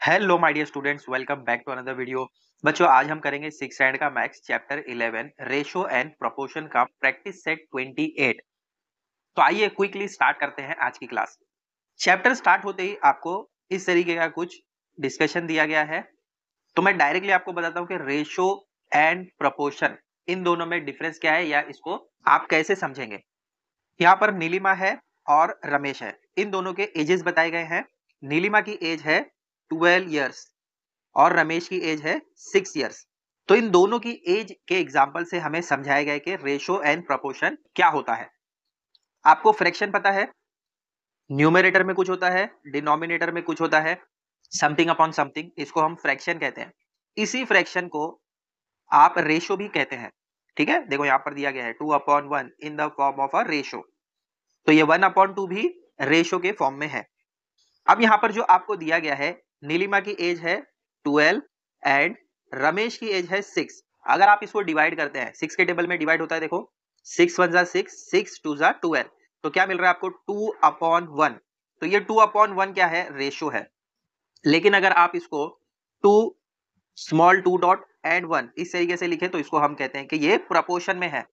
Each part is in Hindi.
Hello my dear students, welcome back to another video. बच्चों, आज हम करेंगे 6 स्टैंडर्ड का maths chapter 11 ratio and proportion का प्रैक्टिस सेट 28। तो आइए क्विकली स्टार्ट करते हैं आज की क्लास। चैप्टर स्टार्ट होते ही आपको इस तरीके का कुछ डिस्कशन दिया गया है। तो मैं डायरेक्टली आपको बताता हूँ कि रेशो एंड प्रोपोर्शन इन दोनों में डिफरेंस क्या है या इसको आप कैसे समझेंगे। यहाँ पर नीलिमा है और रमेश है, इन दोनों के एजेस बताए गए हैं। नीलिमा की एज है 12 ईयर्स और रमेश की एज है 6 इयर्स। तो इन दोनों की एज के एग्जांपल से हमें समझाया गया कि रेशो एंड प्रोपोर्शन क्या होता है। आपको फ्रैक्शन पता है, न्यूमरेटर में कुछ होता है, डिनोमिनेटर में कुछ होता है, समथिंग अपॉन समथिंग, इसको हम फ्रैक्शन कहते हैं। इसी फ्रैक्शन को आप रेशो भी कहते हैं। ठीक है, देखो यहाँ पर दिया गया है 2/1 in the form of a ratio. तो ये 1/2 भी रेशो के फॉर्म में है। अब यहाँ पर जो आपको दिया गया है, नीलिमा की एज है 12 एंड रमेश की एज है 6। अगर आप इसको डिवाइड करते हैं, 6 के टेबल में डिवाइड होता है, देखो 6 1 जा 6, 6 2 जा 12। तो क्या मिल रहा है आपको 2/1। तो ये 2/1 क्या है, रेशो है। लेकिन अगर आप इसको 2 स्मॉल 2 डॉट एंड 1 इस तरीके से लिखे तो इसको हम कहते हैं कि ये प्रोपोर्शन में है।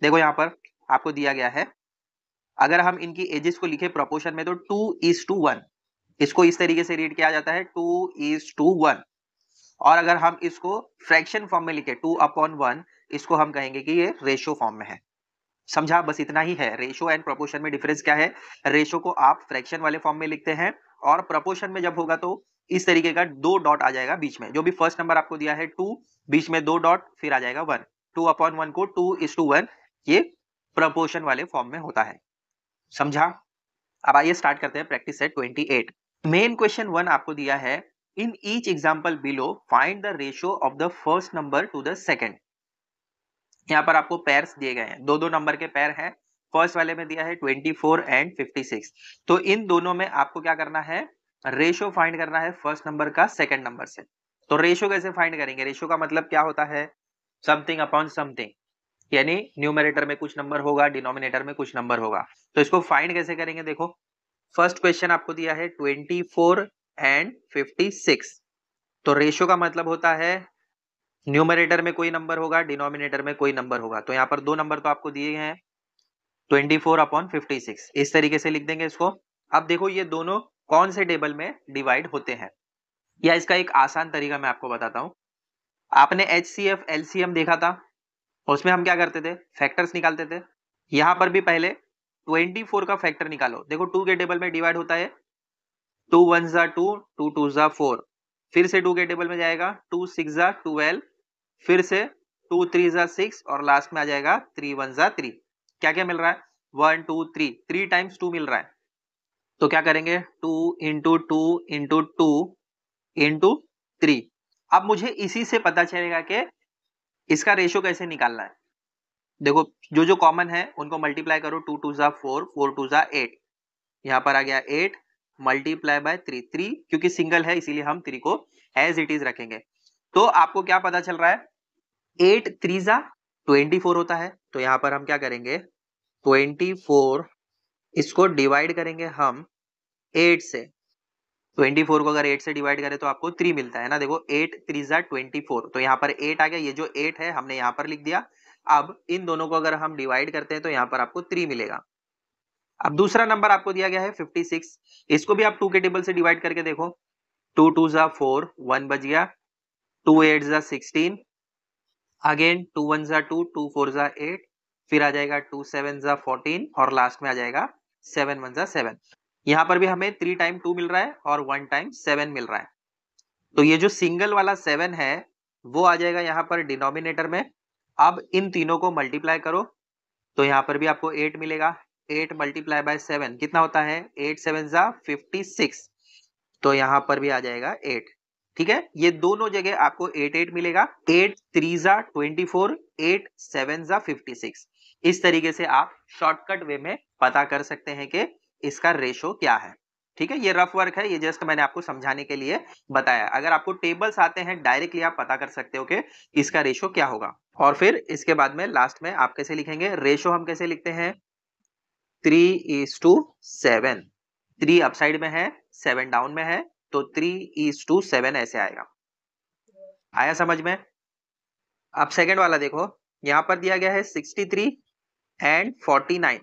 देखो यहाँ पर आपको दिया गया है, अगर हम इनकी एजेस को लिखे प्रोपोर्शन में तो 2:1, इसको इस तरीके से रीड किया जाता है 2:1। और अगर हम इसको फ्रैक्शन फॉर्म में लिखे 2/1, इसको हम कहेंगे कि ये रेशो फॉर्म में है। समझा, बस इतना ही है। रेशो एंड प्रोपोर्शन में डिफरेंस क्या है, रेशो को आप फ्रैक्शन वाले फॉर्म में लिखते हैं और प्रोपोर्शन में जब होगा तो इस तरीके का 2 डॉट आ जाएगा बीच में। जो भी फर्स्ट नंबर आपको दिया है 2, बीच में 2 डॉट, फिर आ जाएगा 1। 2/1 को 2:1 ये प्रोपोर्शन वाले फॉर्म में होता है। समझा। अब आइए स्टार्ट करते हैं प्रैक्टिस सेट 28। मेन क्वेश्चन 1 आपको दिया है, in each example below find the ratio of the first number two the second. यहाँ पर आपको पेयर्स दिए गए हैं, दो दो नंबर के पेयर हैं। फर्स्ट वाले में दिया है 24 एंड 56। तो इन दोनों में आपको क्या करना है, रेशियो फाइंड करना है फर्स्ट नंबर का सेकंड नंबर से। तो रेशियो कैसे फाइंड करेंगे, रेशियो का मतलब क्या होता है, समथिंग अपॉन समथिंग, यानी न्यूमरेटर में कुछ नंबर होगा, डिनोमिनेटर में कुछ नंबर होगा। तो इसको फाइंड कैसे करेंगे, देखो फर्स्ट क्वेश्चन आपको दिया है 24 एंड 56। तो रेशियो का मतलब होता है न्यूमरेटर में कोई नंबर होगा, डिनोमिनेटर में कोई नंबर होगा। तो यहाँ पर दो नंबर तो आपको दिए हैं 24/56, इस तरीके से लिख देंगे इसको। अब देखो ये दोनों कौन से टेबल में डिवाइड होते हैं, या इसका एक आसान तरीका मैं आपको बताता हूँ। आपने HCF LCM देखा था, उसमें हम क्या करते थे, फैक्टर्स निकालते थे। यहाँ पर भी पहले 24 का फैक्टर निकालो। देखो 2 के टेबल में डिवाइड होता है, 2 1 जा 2, 2 2 जा 4, फिर से 2 के टेबल में जाएगा, 2 6 जा 12, फिर से 2 3 जा 6 और लास्ट में आ जाएगा 3 1 जा 3। क्या क्या मिल रहा है, 1 2 3, 3 टाइम्स 2 मिल रहा है। तो क्या करेंगे, 2 इंटू 2 इंटू 2 इंटू 3। अब मुझे इसी से पता चलेगा कि इसका रेशियो कैसे निकालना है। देखो जो जो कॉमन है उनको मल्टीप्लाई करो, 2 2 जा 4, 4 2 जा 8, यहाँ पर आ गया 8 मल्टीप्लाई बाय 3। 3 क्योंकि सिंगल है इसीलिए हम 3 को एज इट इज रखेंगे। तो आपको क्या पता चल रहा है, 8 3 जा 24 होता है। तो यहाँ पर हम क्या करेंगे, 24 इसको डिवाइड करेंगे हम 8 से। 24 को अगर 8 से डिवाइड करें तो आपको 3 मिलता है ना। देखो 8 3 जा 24, तो यहाँ पर 8 आ गया, ये जो 8 है हमने यहाँ पर लिख दिया। अब इन दोनों को अगर हम डिवाइड करते हैं तो यहाँ पर आपको 3 मिलेगा। अब दूसरा नंबर आपको दिया गया है 56, इसको भी आप 2 के टेबल से डिवाइड करके देखो, 2 2 जा 4, 1 बच गया, 2 8 जा 16, अगेन 2 1 जा 2, 2 4 जा 8, फिर आ जाएगा 2 7 जा 14 और लास्ट में आ जाएगा 7 1 जा 7। यहाँ पर भी हमें 3 टाइम 2 मिल रहा है और 1 टाइम 7 मिल रहा है। तो ये जो सिंगल वाला 7 है वो आ जाएगा यहाँ पर डिनोमिनेटर में। अब इन तीनों को मल्टीप्लाई करो तो यहाँ पर भी आपको 8 मिलेगा। 8 मल्टीप्लाई बाय 7 कितना होता है, 8 7 जा 56, तो यहाँ पर भी आ जाएगा 8। ठीक है, ये दोनों जगह आपको 8 8 मिलेगा। 8 3 जा 24, 8 7 जा 56। इस तरीके से आप शॉर्टकट वे में पता कर सकते हैं कि इसका रेशो क्या है। ठीक है, ये रफ वर्क है, ये जस्ट मैंने आपको समझाने के लिए बताया। अगर आपको टेबल्स आते हैं डायरेक्टली आप पता कर सकते हो कि इसका रेशो क्या होगा। और फिर इसके बाद में लास्ट में आप कैसे लिखेंगे, रेशो हम कैसे लिखते हैं, 3:7। 3 अप साइड में है, 7 डाउन में है, तो 3:7 ऐसे आएगा। आया समझ में? अब सेकंड वाला देखो, यहाँ पर दिया गया है 63 एंड 49,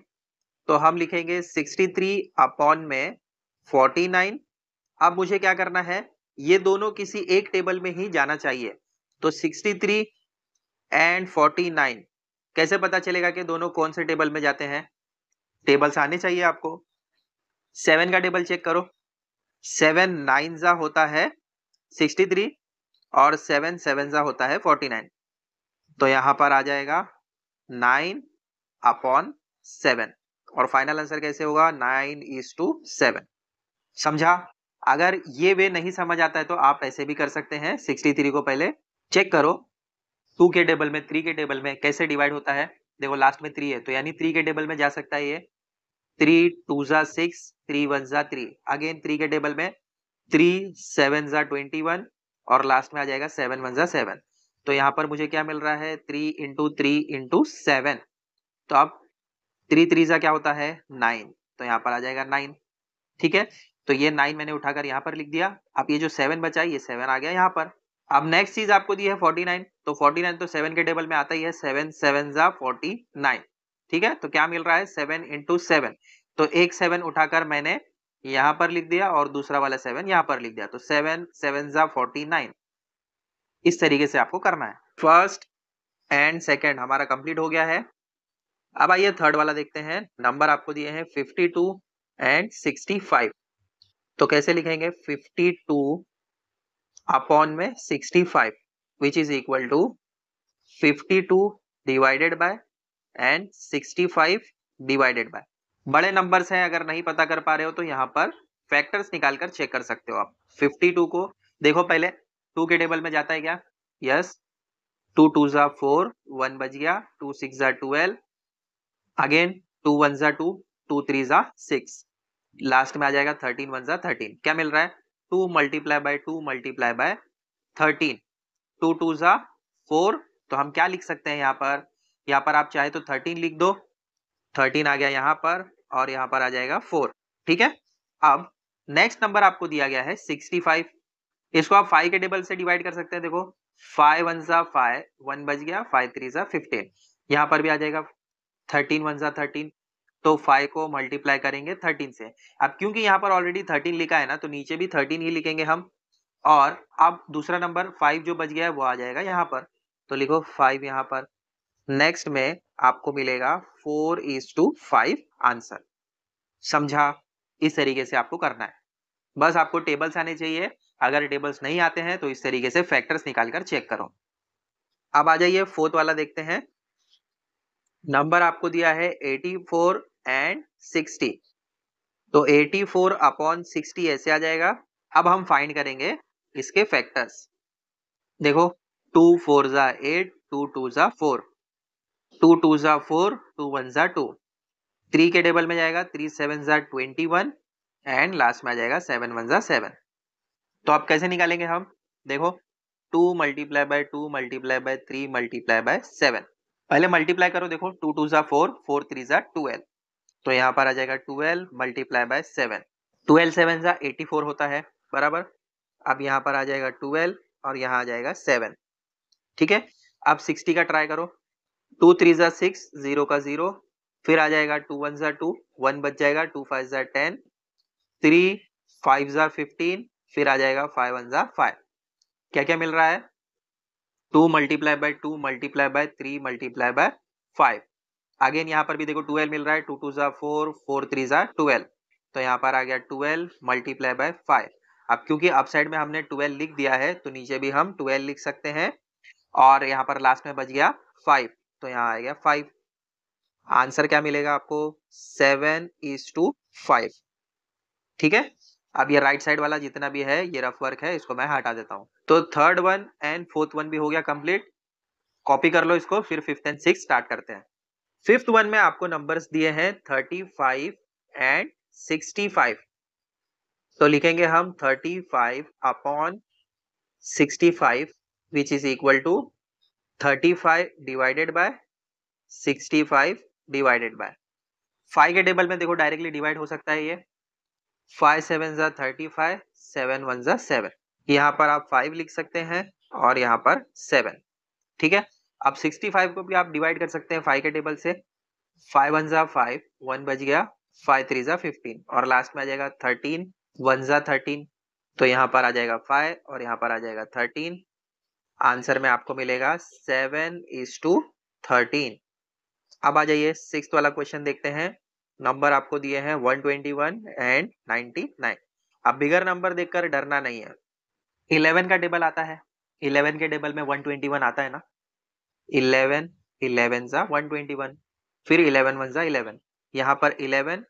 तो हम लिखेंगे 63 अपॉन में 49। अब मुझे क्या करना है, ये दोनों किसी एक टेबल में ही जाना चाहिए, तो 63 एंड 49 कैसे पता चलेगा कि दोनों कौन से टेबल में जाते हैं? टेबल्स आने चाहिए आपको। 7 का टेबल चेक करो, 7 9 जा होता है 63 और 7 7 जा होता है 49, तो यहां पर आ जाएगा 9 अपॉन 7 और फाइनल आंसर कैसे होगा? 9:7। समझा? अगर ये वे नहीं समझ आता है तो आप ऐसे भी कर सकते हैं। 63 को पहले चेक करो 2 के टेबल में, 3 के टेबल में कैसे डिवाइड होता है। देखो लास्ट में 3 है, तो यानी 3 के टेबल में जा सकता है ये। 3 2 जा 6, 3 1 जा 3, अगेन 3 के टेबल में 3 7 जा 21 और लास्ट में आ जाएगा 7 1 जा 7। तो यहाँ पर मुझे क्या मिल रहा है? 3 इंटू 3 इंटू 7, तो अब 3 3 जा क्या होता है? 9, तो यहाँ पर आ जाएगा 9। ठीक है, तो ये 9 मैंने उठाकर यहाँ पर लिख दिया। अब ये जो 7 बचा है, ये 7 आ गया यहाँ पर। अब नेक्स्ट चीज आपको दी है 49, तो 49 तो 7 के टेबल में आता ही है, 7 7 जा 49। ठीक है, तो क्या मिल रहा है? 7 इंटू 7, तो एक 7 उठाकर मैंने यहाँ पर लिख दिया और दूसरा वाला 7 यहाँ पर लिख दिया, तो 7 7 जा 49। इस तरीके से आपको करना है। फर्स्ट एंड सेकेंड हमारा कंप्लीट हो गया है। अब आइए थर्ड वाला देखते हैं। नंबर आपको दिए हैं 52 एंड 65, तो कैसे लिखेंगे? 52 अपॉन में 65 which is equal to 52 divided by and 65 divided by. बड़े नंबर्स हैं, अगर नहीं पता कर पा रहे हो तो यहाँ पर फैक्टर्स निकालकर चेक कर सकते हो आप। 52 को देखो पहले 2 के टेबल में जाता है क्या? यस, 2 2 जा 4, 1 बच गया, 2 6 जा 12, अगेन 2 1 जा 2, 2 3 जा 6, लास्ट में आ जाएगा 13 1 जा 13। क्या मिल रहा है? 2 मल्टीप्लाई बाय 2 मल्टीप्लाई बाय 13, 2 2 जा 4, तो हम क्या लिख सकते हैं यहाँ पर? यहाँ पर आप चाहे तो 13 लिख दो, 13 आ गया यहाँ पर और यहाँ पर आ जाएगा 4। ठीक है, अब नेक्स्ट नंबर आपको दिया गया है 65, इसको आप 5 के टेबल से डिवाइड कर सकते हैं। देखो 5 1 जा 5, 1 बच गया, 5 3 जा 15, यहाँ पर भी आ जाएगा 13 1 जा 13, तो 5 को मल्टीप्लाई करेंगे 13 से। अब क्योंकि यहाँ पर ऑलरेडी 13 लिखा है ना, तो नीचे भी 13 ही लिखेंगे हम, और अब दूसरा नंबर 5 जो बच गया है वो आ जाएगा यहाँ पर, तो लिखो 5 यहाँ पर। नेक्स्ट में आपको मिलेगा 4:5 आंसर। समझा? इस तरीके से आपको करना है। बस आपको टेबल्स आने चाहिए, अगर टेबल्स नहीं आते हैं तो इस तरीके से फैक्टर्स निकालकर चेक करो। अब आ जाइए फोर्थ वाला देखते हैं। नंबर आपको दिया है 84 एंड 60, तो 84 अपॉन 60 ऐसे आ जाएगा। अब हम फाइंड करेंगे इसके फैक्टर्स। देखो 2 4 जा 8, 2 2 जा 4, 2 2 जा 4, 2 1 जा 2, 3 के टेबल में जाएगा, 3 7 जा 21 एंड लास्ट में आ जाएगा 7 1 जा 7। तो अब कैसे निकालेंगे हम? देखो 2 multiply by 2 multiply by 3 multiply by 7, पहले मल्टीप्लाई करो। देखो 2 2 जा 4, 4 3 जा 12, तो यहाँ पर आ जाएगा 12 मल्टीप्लाई बाय 7, 12 7 जा 84 होता है बराबर। अब यहाँ पर आ जाएगा 12 और यहाँ आ जाएगा 7। ठीक है, अब 60 का ट्राई करो। 2 3 जा 6, 0 का 0, फिर आ जाएगा 2 1 जा 2, 1 बच जाएगा, 2 5 जा 10, 3 5 जा 15, फिर आ जाएगा 5 1 जा 5। क्या क्या मिल रहा है? 2 multiply by 2 multiply by 3 multiply by 5, again यहाँ पर भी देखो 12 मिल रहा है, 2 2 जा 4, 4 3 जा 12, तो यहाँ पर आ गया 12 मल्टीप्लाई बाय 5। अब क्योंकि अप साइड में हमने 12 लिख दिया है, तो नीचे भी हम 12 लिख सकते हैं, और यहाँ पर लास्ट में बच गया 5, तो यहाँ आ गया 5। आंसर क्या मिलेगा आपको? 7:5। ठीक है, अब ये राइट साइड वाला जितना भी है ये रफ वर्क है, इसको मैं हटा देता हूँ। तो third one and fourth one भी हो गया कंप्लीट। कॉपी कर लो इसको, फिर फिफ्थ एंड सिक्स स्टार्ट करते हैं। फिफ्थ वन में आपको नंबर्स दिए हैं 35 एंड 65, तो लिखेंगे हम 35 upon 65 which is equal to 35 divided by 65 divided by 5 के टेबल में देखो डायरेक्टली डिवाइड हो सकता है ये, 5 7 जा 35, 7 1 जा 7। यहाँ पर आप 5 लिख सकते हैं और यहाँ पर 7। ठीक है, अब 65 को भी आप डिवाइड कर सकते हैं 5 के टेबल से। 5 1 जा 5, 1 बच गया, 5 3 जा 15 और लास्ट में आ जाएगा 13, 1 जा 13, तो यहाँ पर आ जाएगा 5 और यहाँ पर आ जाएगा 13। आंसर में आपको मिलेगा 7:13। अब आ जाइए सिक्स्थ वाला क्वेश्चन देखते हैं। नंबर आपको दिए हैं 121 एंड 99। अब बिगर नंबर देखकर डरना नहीं है। 11 का टेबल आता है, 11 के टेबल में 121 आता है ना। 11 11 जा 121, फिर 11 1 जा 11, यहाँ पर 11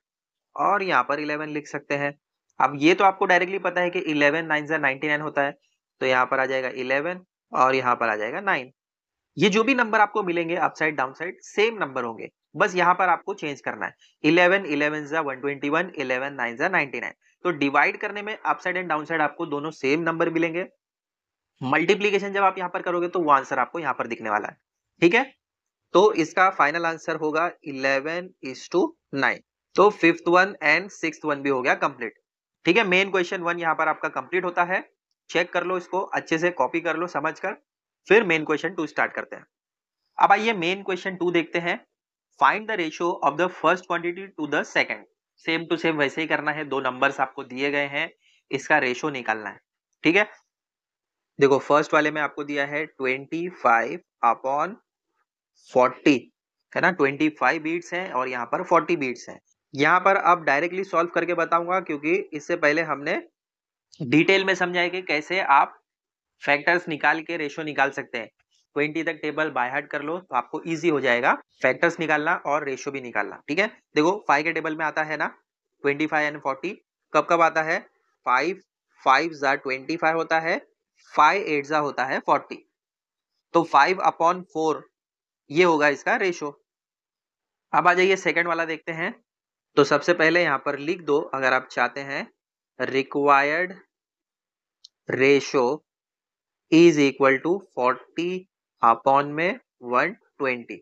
और यहाँ पर 11 लिख सकते हैं। अब ये तो आपको डायरेक्टली पता है कि 11 9 जा 99 होता है, तो यहाँ पर आ जाएगा 11 और यहाँ पर आ जाएगा 9। ये जो भी नंबर आपको मिलेंगे upside down side same number होंगे, बस यहाँ पर आपको चेंज करना है। 11 11 जा 121, 11 9 जा 99। तो डिवाइड करने में अपसाइड एंड डाउन साइड आपको दोनों सेम नंबर मिलेंगे। मल्टीप्लीकेशन जब आप यहाँ पर करोगे तो वो आंसर आपको यहाँ पर दिखने वाला है। ठीक है, तो इसका फाइनल आंसर होगा 11:9। तो fifth one and sixth one भी हो गया कंप्लीट। ठीक है, मेन क्वेश्चन 1 यहाँ पर आपका कंप्लीट होता है। चेक कर लो, इसको अच्छे से कॉपी कर लो समझकर, फिर मेन क्वेश्चन 2 स्टार्ट करते हैं। अब आइए मेन क्वेश्चन 2 देखते हैं। Find the ratio of the first quantity to the second. Same to same वैसे ही करना है, दो नंबर्स आपको दिए गए हैं, इसका रेशियो निकालना है। ठीक है, देखो फर्स्ट वाले में आपको दिया है 25/40 है ना। 25 बीट्स हैं और यहाँ पर 40 बीट्स हैं। यहाँ पर अब डायरेक्टली सॉल्व करके बताऊंगा, क्योंकि इससे पहले हमने डिटेल में समझा है कि कैसे आप फैक्टर्स निकाल के रेशियो निकाल सकते हैं। 20 तक टेबल बाय हार्ट कर लो तो आपको इजी हो जाएगा फैक्टर्स निकालना और रेशियो भी निकालना। ठीक है, देखो 5 के टेबल में आता है ना 25 एंड 40। कब कब आता है? 5 5 जा 25 होता है, 5 8 जा होता है 40। तो 5/4 ये होगा इसका रेशियो। अब आ जाइए सेकंड वाला देखते हैं। तो सबसे पहले यहाँ पर लिख दो, अगर आप चाहते हैं, required ratio is equal to 40/120,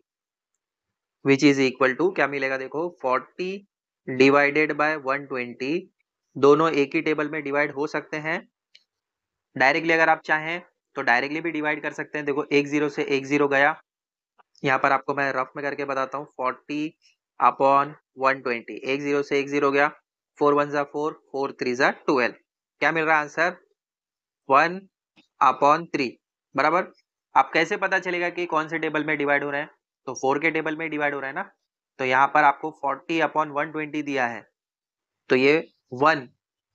which is equal to क्या मिलेगा? देखो 40 डिवाइडेड बाय 120, दोनों एक ही टेबल में डिवाइड हो सकते हैं। डायरेक्टली अगर आप चाहें तो डायरेक्टली भी डिवाइड कर सकते हैं। देखो एक जीरो से एक जीरो गया, यहाँ पर आपको मैं रफ में करके बताता हूँ। 40/120, एक जीरो से एक जीरो गया, 4 1 जा 4, 4 3 जा 12। क्या मिल रहा है आंसर? 1/3 बराबर। आप कैसे पता चलेगा कि कौन से टेबल में डिवाइड हो रहे हैं? तो 4 के टेबल में डिवाइड हो रहा है ना, तो यहाँ पर आपको 40/120 दिया है, तो ये 1,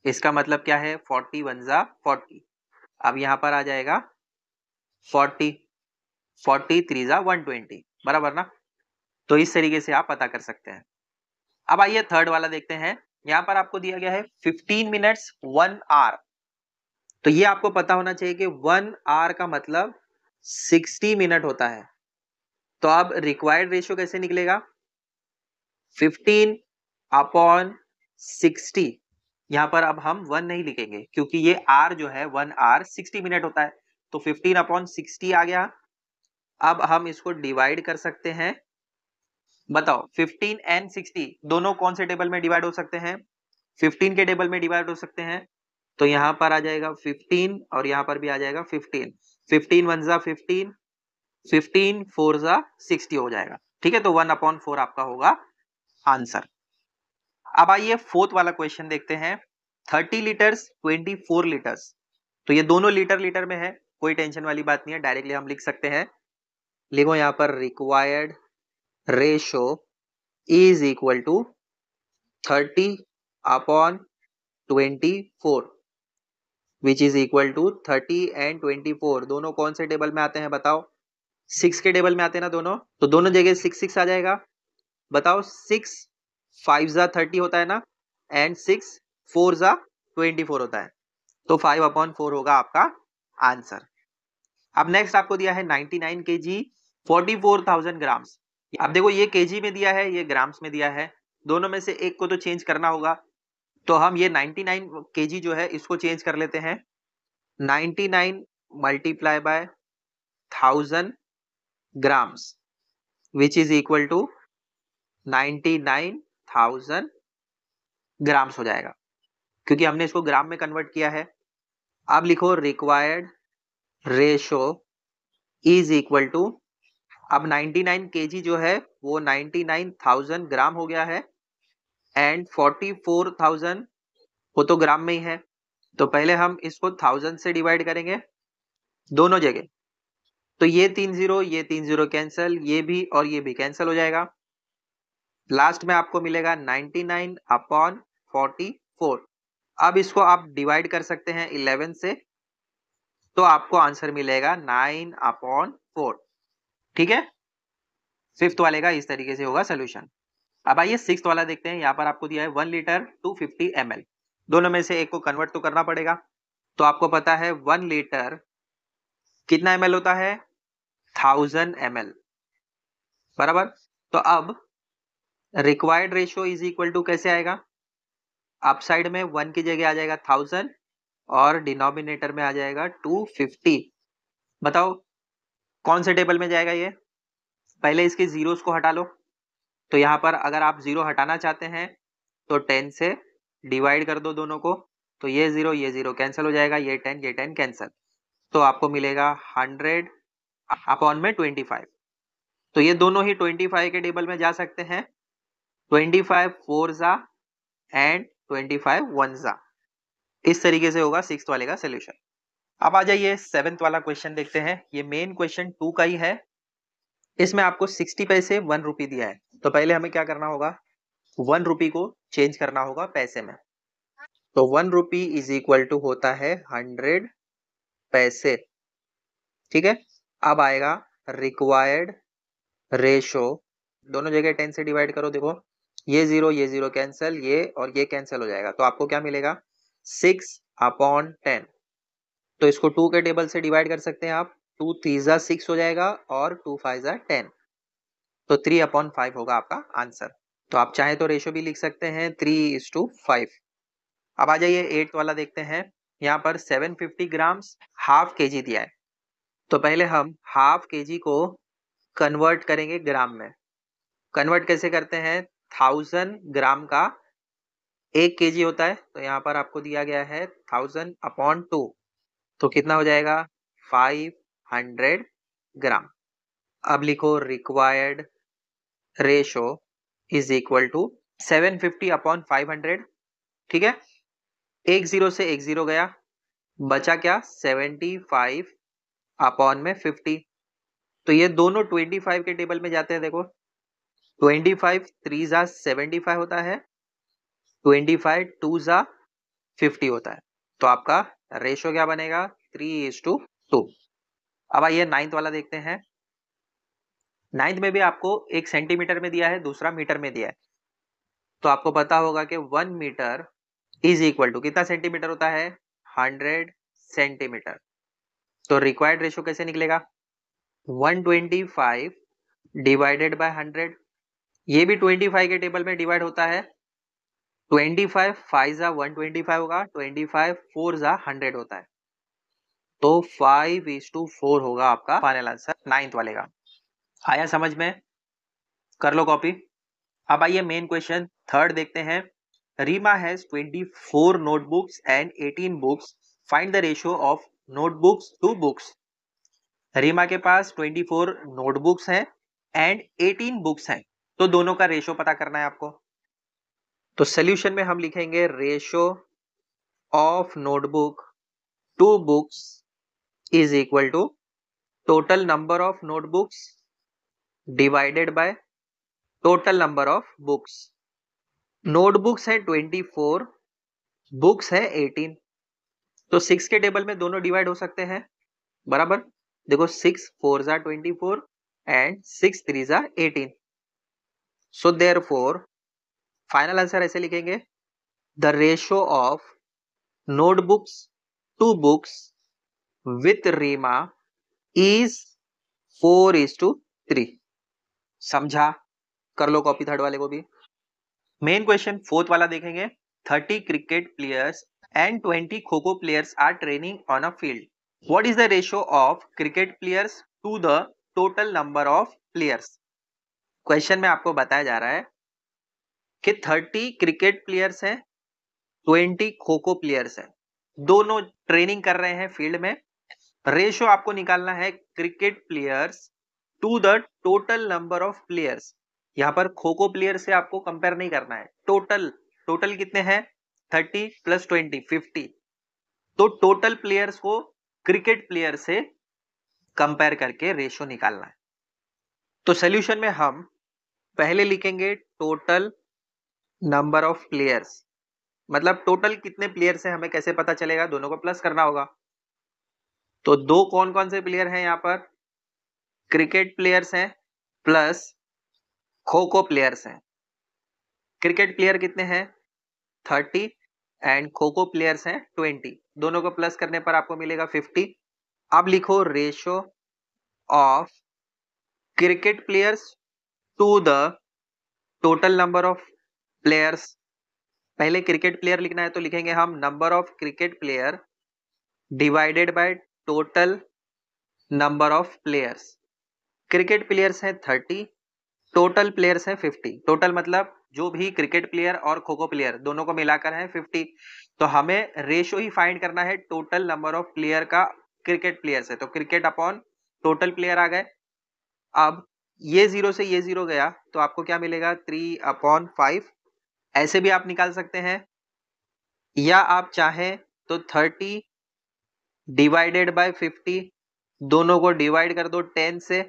इसका मतलब क्या है? 40 1 जा 40। अब यहाँ पर आ जाएगा 40, 40 3 जा 120 बराबर ना। तो इस तरीके से आप पता कर सकते हैं। अब आइए थर्ड वाला देखते हैं। यहाँ पर आपको दिया गया है 15 मिनट्स 1 आवर। तो ये आपको पता होना चाहिए कि 1 आवर का मतलब 60 मिनट होता है। तो अब रिक्वायर्ड रेशियो कैसे निकलेगा? 15/60। यहाँ पर अब हम 1 नहीं लिखेंगे, क्योंकि ये आर जो है 1 आवर 60 मिनट होता है, तो 15/60 आ गया। अब हम इसको डिवाइड कर सकते हैं। बताओ 15 एंड 60 दोनों कौन से टेबल में डिवाइड हो सकते हैं? 15 के टेबल में डिवाइड हो सकते हैं। तो यहाँ पर आ जाएगा 15 और यहाँ पर भी आ जाएगा 15। 15 1 जा 15, 15 4 जा 60 हो जाएगा। ठीक है, तो 1/4 आपका होगा आंसर। अब आइए फोर्थ वाला क्वेश्चन देखते हैं। 30 लीटर्स 24 लीटर्स। तो ये दोनों लीटर लीटर में है, कोई टेंशन वाली बात नहीं है, डायरेक्टली हम लिख सकते हैं। लिखो यहाँ पर required ratio is equal to 30/24, which is equal to 30 and 24 दोनों कौन से टेबल में आते हैं बताओ? 6 के टेबल में आते हैं ना दोनों, तो दोनों जगह 6 6 आ जाएगा। बताओ 6 5 जा 30 होता है ना, एंड 6 4 जा 24 होता है, तो 5/4 होगा आपका आंसर। अब नेक्स्ट आपको दिया है 99 kg 44,000 ग्राम्स। अब देखो ये केजी में दिया है, ये ग्राम्स में दिया है, दोनों में से एक को तो चेंज करना होगा। तो हम ये 99 kg जो है इसको चेंज कर लेते हैं। 99 multiply by 1000 grams, which is equal to 99,000 grams हो जाएगा। क्योंकि हमने इसको ग्राम में कन्वर्ट किया है। अब लिखो required ratio is equal to, अब 99 केजी जो है वो 99,000 ग्राम हो गया है, एंड 44,000 वो तो ग्राम में ही है, तो पहले हम इसको 1000 से डिवाइड करेंगे दोनों जगह। तो ये 3 जीरो कैंसिल, ये भी और ये भी कैंसिल हो जाएगा। लास्ट में आपको मिलेगा 99 अपॉन 44। अब इसको आप डिवाइड कर सकते हैं 11 से, तो आपको आंसर मिलेगा 9 अपॉन 4। ठीक है, फिफ्थ वाले का इस तरीके से होगा सोल्यूशन। अब आइए सिक्स्थ वाला देखते हैं। यहाँ पर आपको दिया है 1 लीटर 250 ml, दोनों में से एक को कन्वर्ट तो करना पड़ेगा। तो आपको पता है 1 लीटर कितना ml होता है, 1000 ml, बराबर। तो अब required ratio is equal to कैसे आएगा, अप साइड में 1 की जगह आ जाएगा 1000 और डिनोमिनेटर में आ जाएगा 250। बताओ कौन से टेबल में जाएगा ये, पहले इसके जीरोस को हटा लो। तो यहाँ पर अगर आप जीरो हटाना चाहते हैं तो 10 से डिवाइड कर दो दोनों को, तो ये जीरो कैंसिल हो जाएगा, ये 10 कैंसिल, तो आपको मिलेगा 100 अपॉन में 25। तो ये दोनों ही 25 के टेबल में जा सकते हैं, 25 4 जा एंड 25 1 जा। इस तरीके से होगा सिक्स्थ वाले का सोल्यूशन। अब आ जाइए सेवेंथ वाला क्वेश्चन देखते हैं। ये मेन क्वेश्चन 2 का ही है। इसमें आपको 60 पैसे 1 रुपी दिया है, तो पहले हमें क्या करना होगा, 1 रुपी को चेंज करना होगा पैसे में। तो 1 रुपी इज इक्वल टू होता है 100 पैसे। ठीक है, अब आएगा रिक्वायर्ड रेशो, दोनों जगह 10 से डिवाइड करो, देखो ये जीरो कैंसिल, ये और ये कैंसिल हो जाएगा, तो आपको क्या मिलेगा 6 अपॉन 10। तो इसको 2 के टेबल से डिवाइड कर सकते हैं आप, 2 3 जा 6 हो जाएगा और 2 5 जा 10, तो 3 अपॉन 5 होगा आपका आंसर। तो आप चाहे तो रेशो भी लिख सकते हैं 3:5। अब आ जाइए एट्थ वाला देखते हैं। यहाँ पर 750 ग्राम्स हाफ केजी दिया है, तो पहले हम हाफ केजी को कन्वर्ट करेंगे ग्राम में। कन्वर्ट कैसे करते हैं, 1000 ग्राम का 1 केजी होता है, तो यहाँ पर आपको दिया गया है 1000 अपॉन 2, तो कितना हो जाएगा 500 ग्राम। अब लिखो required ratio is equal to 750 upon 500। ठीक है, एक जीरो से एक जीरो गया, बचा क्या 75 अपॉन में 50। तो ये दोनों 25 के टेबल में जाते हैं, देखो 25 3 जा 75 होता है, 25 2 जा 50 होता है, तो आपका रेशो क्या बनेगा 3:2। अब आइए नाइन्थ वाला देखते हैं। नाइन्थ में भी आपको एक सेंटीमीटर में दिया है, दूसरा मीटर में दिया है, तो आपको पता होगा कि 1 मीटर इज इक्वल टू कितना सेंटीमीटर होता है, 100 सेंटीमीटर। तो रिक्वायर्ड रेशो कैसे निकलेगा, 125 डिवाइडेड बाय 100, ये भी 25 के टेबल में डिवाइड होता है, 25 5 जा 125 होगा, 25 4 जा 100 होता है, तो 5:4 होगा आपका फाइनल आंसर नाइन्थ वाले का। आया समझ में, कर लो कॉपी। अब आइए मेन क्वेश्चन थर्ड देखते हैं। Reema has 24 notebooks and 18 books, find the ratio of notebooks to books. Reema के पास 24 नोटबुक्स हैं एंड 18 बुक्स हैं, तो दोनों का रेशियो पता करना है आपको। तो सोल्यूशन में हम लिखेंगे ratio of notebook to books is equal to total number of notebooks divided by total number of books. Notebooks है 24, बुक्स है 18, तो 6 के टेबल में दोनों डिवाइड हो सकते हैं, बराबर। देखो 6 4 जा 24 एंड 6 3 जा 18, सो देयरफॉर फाइनल आंसर ऐसे लिखेंगे, the ratio of notebooks to books with Reema is 4:3। समझा, कर लो कॉपी थर्ड वाले को भी। मेन क्वेश्चन फोर्थ वाला देखेंगे। 30 cricket players and 20 kho kho players are training on a field, what is the ratio of cricket players to the total number of players. Question में आपको बताया जा रहा है कि 30 क्रिकेट प्लेयर्स हैं 20 खो खो प्लेयर्स है, दोनों ट्रेनिंग कर रहे हैं फील्ड में। रेशो आपको निकालना है cricket players to the total number of players. यहाँ पर खो खो प्लेयर से आपको कंपेयर नहीं करना है, टोटल कितने हैं, 30 + 20 50। तो टोटल प्लेयर्स को क्रिकेट प्लेयर से कंपेयर करके रेशो निकालना है। तो सोल्यूशन में हम पहले लिखेंगे टोटल नंबर ऑफ प्लेयर्स, मतलब टोटल कितने प्लेयर्स हैं हमें कैसे पता चलेगा, दोनों को प्लस करना होगा। तो दो कौन कौन से प्लेयर हैं यहाँ पर, क्रिकेट प्लेयर्स हैं प्लस खो खो प्लेयर्स हैं। क्रिकेट प्लेयर कितने हैं 30 एंड खो खो प्लेयर्स हैं 20, दोनों को प्लस करने पर आपको मिलेगा 50। अब लिखो ratio of cricket players to the total number of players. पहले क्रिकेट प्लेयर लिखना है तो लिखेंगे हम number of cricket player divided by total number of players. Cricket players हैं 30, टोटल प्लेयर्स हैं 50। टोटल मतलब जो भी क्रिकेट प्लेयर और खो खो प्लेयर दोनों को मिलाकर है 50। तो हमें रेशो ही फाइंड करना है टोटल नंबर ऑफ प्लेयर का क्रिकेट प्लेयर से, तो क्रिकेट अपॉन टोटल प्लेयर आ गए। अब ये 0 से ये 0 गया तो आपको क्या मिलेगा 3/5। ऐसे भी आप निकाल सकते हैं, या आप चाहें तो 30 डिवाइडेड बाय 50, दोनों को डिवाइड कर दो 10 से,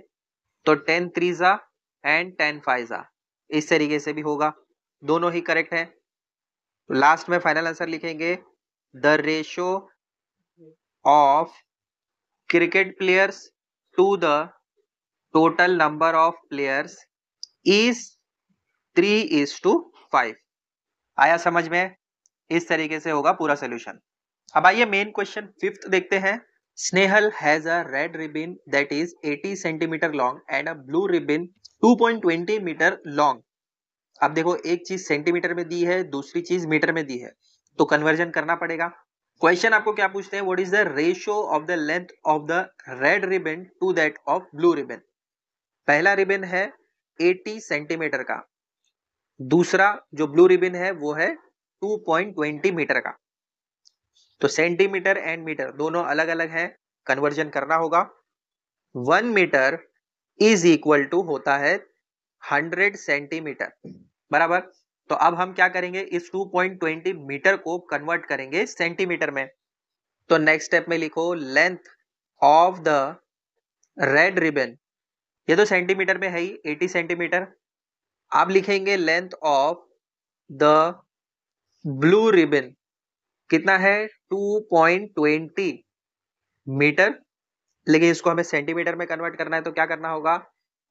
तो 10 3 जा एंड 10 5 जा, इस तरीके से भी होगा, दोनों ही करेक्ट है। लास्ट में फाइनल आंसर लिखेंगे the ratio of cricket players to the total number of players is 3:5। आया समझ में, इस तरीके से होगा पूरा सोल्यूशन। अब आइए मेन क्वेश्चन 5th देखते हैं। Snehal has a red ribbon that is 80 centimetre long and a blue ribbon 2.20 metre long. अब देखो एक चीज सेंटीमीटर में दी है, दूसरी चीज मीटर में दी है, तो कन्वर्जन करना पड़ेगा। क्वेश्चन आपको क्या पूछते हैं, what is the ratio of the length of the red ribbon to that of blue ribbon. पहला रिबन है 80 सेंटीमीटर का, दूसरा जो ब्लू रिबन है वो है 2.20 मीटर का। तो सेंटीमीटर एंड मीटर दोनों अलग अलग हैं, कन्वर्जन करना होगा। 1 मीटर इज इक्वल टू होता है 100 सेंटीमीटर, बराबर। तो अब हम क्या करेंगे, इस 2.20 मीटर को कन्वर्ट करेंगे सेंटीमीटर में। तो नेक्स्ट स्टेप में लिखो length of the red ribbon, ये तो सेंटीमीटर में है ही 80 सेंटीमीटर। अब लिखेंगे length of the blue ribbon, कितना है 2.20 मीटर, लेकिन इसको हमें सेंटीमीटर में कन्वर्ट करना है तो क्या करना होगा,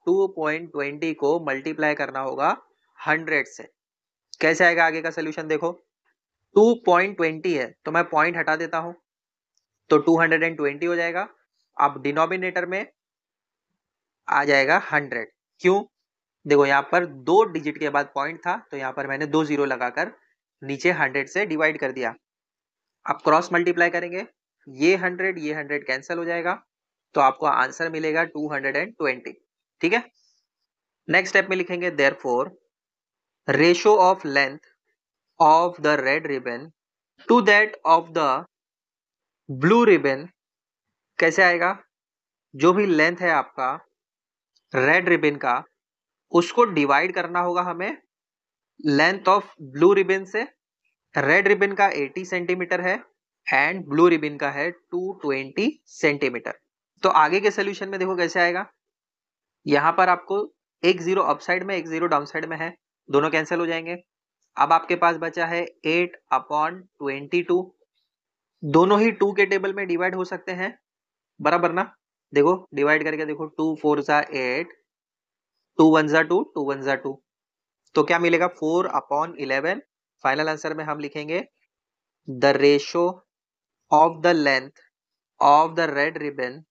2.20 को मल्टीप्लाई करना होगा 100 से। कैसे आएगा आगे का सोल्यूशन देखो, 2.20 है तो मैं पॉइंट हटा देता हूं तो 220 हो जाएगा। अब डिनोमिनेटर में आ जाएगा 100, क्यों, देखो यहाँ पर 2 डिजिट के बाद पॉइंट था तो यहाँ पर मैंने 2 0 लगाकर नीचे 100 से डिवाइड कर दिया। अब क्रॉस मल्टीप्लाई करेंगे, ये 100 कैंसिल हो जाएगा, तो आपको आंसर मिलेगा 220। ठीक है, नेक्स्ट स्टेप में लिखेंगे therefore ratio of length of the red ribbon to that of the blue ribbon. कैसे आएगा, जो भी लेंथ है आपका रेड रिबन का उसको डिवाइड करना होगा हमें लेंथ ऑफ ब्लू रिबन से। रेड रिबन का 80 सेंटीमीटर है एंड ब्लू रिबन का है 220 सेंटीमीटर। तो आगे के सोल्यूशन में देखो कैसे आएगा, यहां पर आपको एक 0 अप साइड में एक 0 डाउन साइड में है, दोनों कैंसिल हो जाएंगे। अब आपके पास बचा है 8/22, दोनों ही 2 के टेबल में डिवाइड हो सकते हैं, बराबर ना। देखो डिवाइड करके देखो, 2 4 जा 8, 2 1 जा 2, 2 1 जा 2, तो क्या मिलेगा 4/11। फाइनल आंसर में हम लिखेंगे the ratio of the length of the red ribbon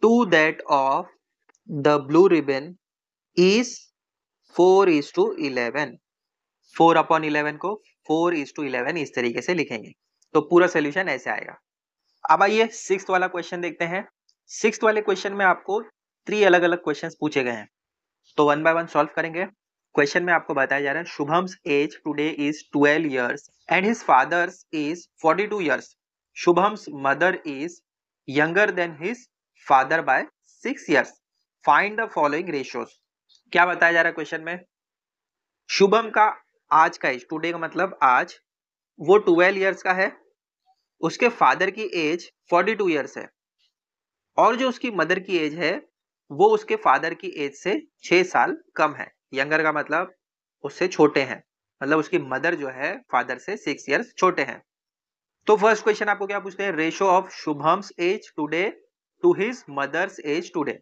to that of the blue ribbon is 4:11। 4/11 को 4:11 इस तरीके से लिखेंगे, तो पूरा सोल्यूशन ऐसे आएगा। अब आइए 6th वाला क्वेश्चन देखते हैं। 6th वाले क्वेश्चन में आपको 3 अलग अलग क्वेश्चंस पूछे गए हैं, तो 1 बाय 1 सॉल्व करेंगे। क्वेश्चन में आपको बताया जा रहा है Shubham's age today is 12 years and his father's is 42 years. Shubham's mother is younger than his father by 6 years. Find the following ratios. क्या बताया जा रहा है क्वेश्चन में? शुभम का आज का एज, टुडे का मतलब आज, वो 12 years का है, उसके फादर की एज 42 years है, और जो उसकी मदर की एज है वो उसके फादर की एज से 6 साल कम है. यंगर का मतलब उससे छोटे हैं, मतलब उसकी मदर जो है फादर से 6 years छोटे हैं. तो फर्स्ट क्वेश्चन आपको क्या पूछते हैं? Ratio of Shubham's age today to his mother's age today.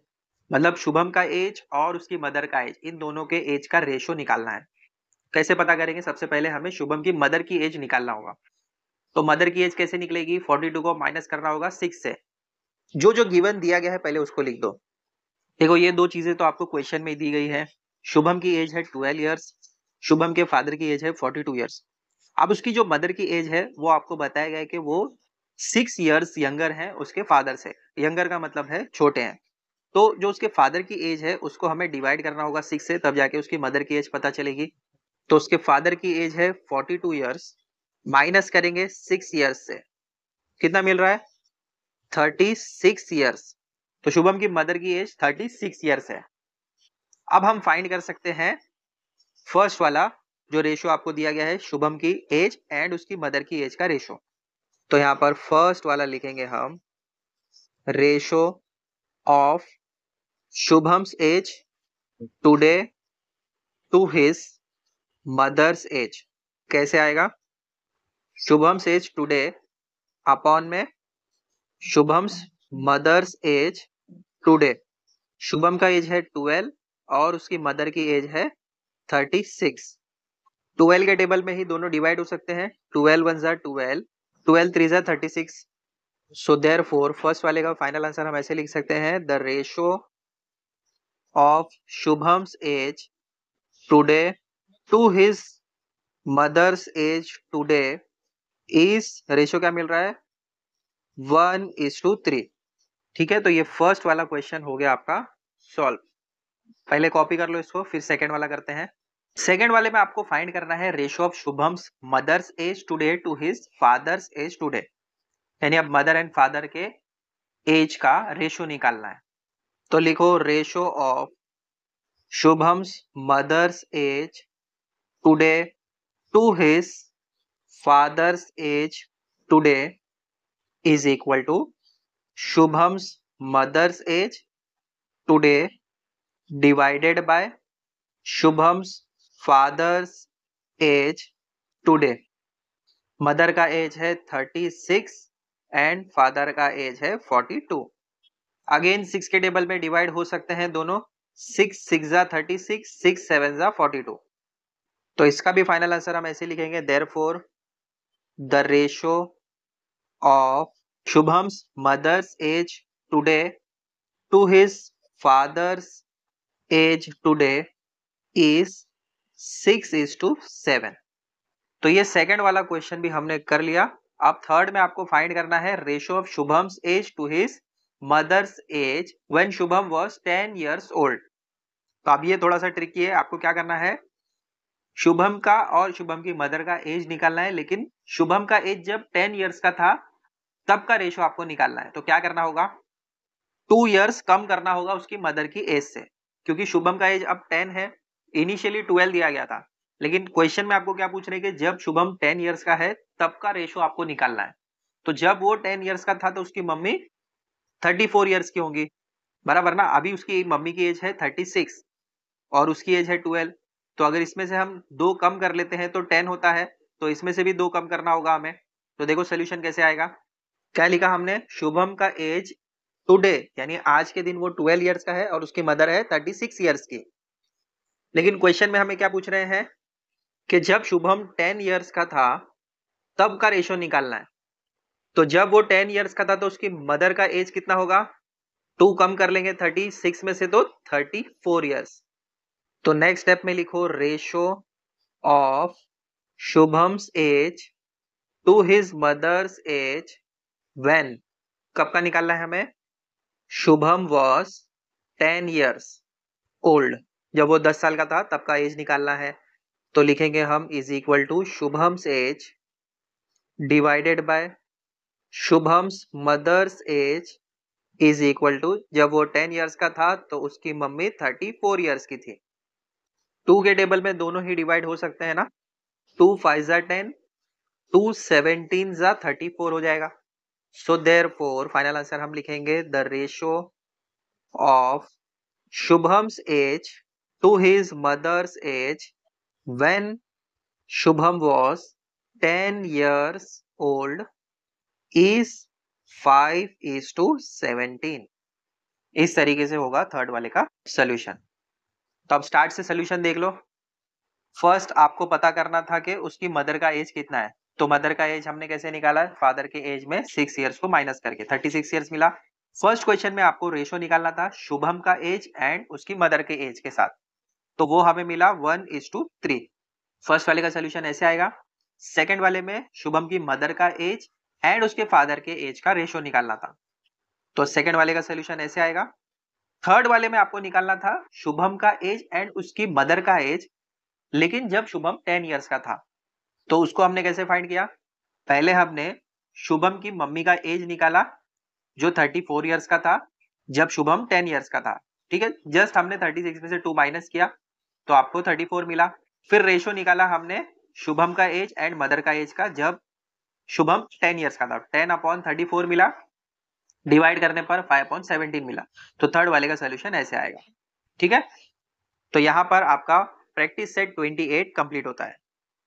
मतलब शुभम का एज और उसकी मदर का एज, इन दोनों के एज का रेशो निकालना है. कैसे पता करेंगे? सबसे पहले हमें शुभम की मदर की एज निकालना होगा. तो मदर की एज कैसे निकलेगी? 42 को माइनस करना होगा 6 से. जो जो गिवन दिया गया है पहले उसको लिख दो. देखो ये दो चीजें तो आपको क्वेश्चन में दी गई है. शुभम की एज है 12 years, शुभम के फादर की एज है 42 years. अब उसकी जो मदर की एज है वो आपको बताया गया है कि वो 6 years यंगर है उसके फादर से. यंगर का मतलब है छोटे हैं. तो जो उसके फादर की एज है उसको हमें डिवाइड करना होगा 6 से, तब जाके उसकी मदर की एज पता चलेगी. तो उसके फादर की एज है 42 years, माइनस करेंगे 6 years से, कितना मिल रहा है? 36 years. तो शुभम की मदर की एज 36 years है. अब हम फाइंड कर सकते हैं फर्स्ट वाला जो रेशो आपको दिया गया है, शुभम की एज एंड उसकी मदर की एज का रेशो. तो यहां पर फर्स्ट वाला लिखेंगे हम, ratio of Shubham's age today to his mother's age. कैसे आएगा? शुभम्स एज टुडे अपॉन में Shubham's mother's age today. Shubham का एज है 12 और उसकी मदर की एज है 36. 12 के टेबल में ही दोनों डिवाइड हो सकते हैं. 12 1 जा 12, 12 3 जा 36. सो देयरफॉर फर्स्ट वाले का फाइनल आंसर हम ऐसे लिख सकते हैं, the ratio of Shubham's age today to his mother's age today is, ratio क्या मिल रहा है? 1:3. ठीक है, तो ये फर्स्ट वाला क्वेश्चन हो गया आपका सॉल्व. पहले कॉपी कर लो इसको, फिर सेकेंड वाला करते हैं. सेकेंड वाले में आपको फाइंड करना है ratio of Shubham's mother's age today to his father's age today. यानी अब मदर एंड फादर के एज का रेशो निकालना है. तो लिखो ratio of Shubham's mother's age today to his father's age today is equal to Shubham's mother's age today divided by Shubham's father's age today. Mother का एज है 36 एंड फादर का एज है 42. अगेन 6 के टेबल में डिवाइड हो सकते हैं दोनों. 6 6 जा 36, 6 7 जा 42. तो इसका भी फाइनल आंसर हम ऐसे लिखेंगे, therefore the ratio of Shubham's mother's age today to his father's age today is 6:7. तो ये सेकंड वाला क्वेश्चन भी हमने कर लिया. अब थर्ड में आपको फाइंड करना है ratio of Shubham's age to his mother's age when Shubham was 10 years old. तो अब ये थोड़ा सा ट्रिकी है. आपको क्या करना है? शुभम का और शुभम की मदर का एज निकालना है, लेकिन शुभम का एज जब 10 years का था तब का रेशो आपको निकालना है. तो क्या करना होगा? 2 years कम करना होगा उसकी मदर की एज से, क्योंकि शुभम का एज अब 10 है. इनिशियली 12 दिया गया था, लेकिन क्वेश्चन में आपको क्या पूछ रहे हैं कि जब शुभम 10 years का है तब का रेशो आपको निकालना है. तो जब वो 10 years का था तो उसकी मम्मी 34 years की होंगी, बराबर ना? अभी उसकी मम्मी की एज है 36 और उसकी एज है 12. तो अगर इसमें से हम 2 कम कर लेते हैं तो 10 होता है, तो इसमें से भी 2 कम करना होगा हमें. तो देखो सोल्यूशन कैसे आएगा. क्या लिखा हमने? शुभम का एज टुडे यानी आज के दिन वो 12 years का है और उसकी मदर है 36 years की. लेकिन क्वेश्चन में हमें क्या पूछ रहे हैं कि जब शुभम 10 years का था तब का रेशो निकालना है. तो जब वो 10 years का था तो उसकी मदर का एज कितना होगा? 2 कम कर लेंगे 36 में से तो 34 years. तो नेक्स्ट स्टेप में लिखो ratio of Shubham's age to his mother's age when, कब का निकालना है हमें? Shubham was 10 years old. जब वो 10 साल का था तब का एज निकालना है, तो लिखेंगे हम is equal to Shubham's age divided by Shubham's mother's age is equal to, जब वो 10 इयर्स का था तो उसकी मम्मी 34 इयर्स की थी। 2 के टेबल में दोनों ही डिवाइड हो सकते हैं ना, 2 5 जा 10, 2 17 जा 34 हो जाएगा। सो देयरफॉर फाइनल आंसर हम लिखेंगे the ratio of Shubham's age to his mother's age when Shubham was 10 years old is 5:17। इस तरीके से होगा थर्ड वाले का सोल्यूशन। तो अब स्टार्ट से सोल्यूशन देख लो। फर्स्ट आपको पता करना था कि उसकी मदर का एज कितना है, तो मदर का एज हमने कैसे निकाला, फादर के एज में 6 इयर्स को माइनस करके 36 इयर्स मिला। फर्स्ट क्वेश्चन में आपको रेशो निकालना था शुभम का एज एंड उसकी मदर के एज के साथ, तो वो हमें मिला 1:3। फर्स्ट वाले का सोल्यूशन ऐसे आएगा। सेकंड वाले में शुभम की मदर का एज एंड उसके फादर के एज का रेशो निकालना था, तो सेकंड वाले का सोल्यूशन ऐसे आएगा। थर्ड वाले में आपको निकालना था शुभम का एज एंड उसकी मदर का एज, लेकिन जब शुभम 10 इयर्स का था, तो उसको हमने कैसे फाइंड किया, पहले हमने शुभम की मम्मी का एज निकाला जो 34 इयर्स का था जब शुभम 10 इयर्स का था, ठीक है। जस्ट हमने 36 में से 2 माइनस किया तो आपको 34 मिला। फिर रेशो निकाला हमने शुभम का एज एंड मदर का एज का जब शुभम 10 इयर्स का था, 10/34 मिला, डिवाइड करने पर 5/17 मिला। तो थर्ड वाले का सोल्यूशन ऐसे आएगा, ठीक है। तो यहां पर आपका प्रैक्टिस सेट 28 कंप्लीट होता है।